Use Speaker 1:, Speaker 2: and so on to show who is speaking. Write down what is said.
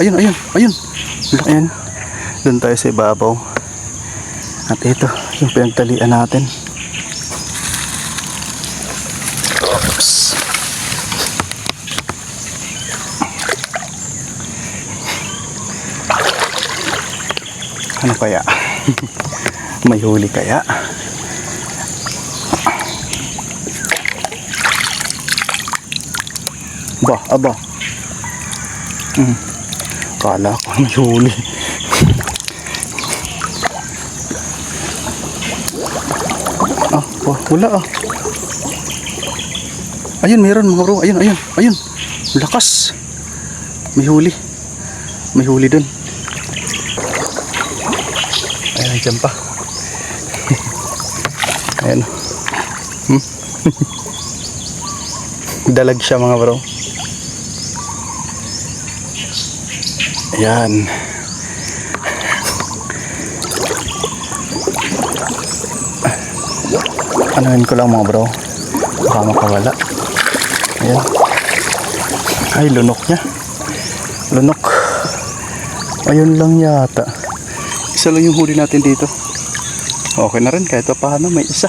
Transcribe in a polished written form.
Speaker 1: Ayun, ayun, ayun. Ayan. Doon tayo sa ibabaw. At ito, yung pinagtalian natin. Oops. Ano kaya? May huli kaya? Aba. Kala ko may huli. Wala ah. Ayun, meron mga bro. Ayun. Lakas. May huli. May huli dun. Ayan, dyan pa. Ayan. Dalag siya mga bro. Ayan. Anuhin ko lang mga bro. Baka makawala. Ayan. Ay, lunok niya. Lunok. Ayun lang yata. Isa lang yung huli natin dito. Okay na rin kahit paano may isa.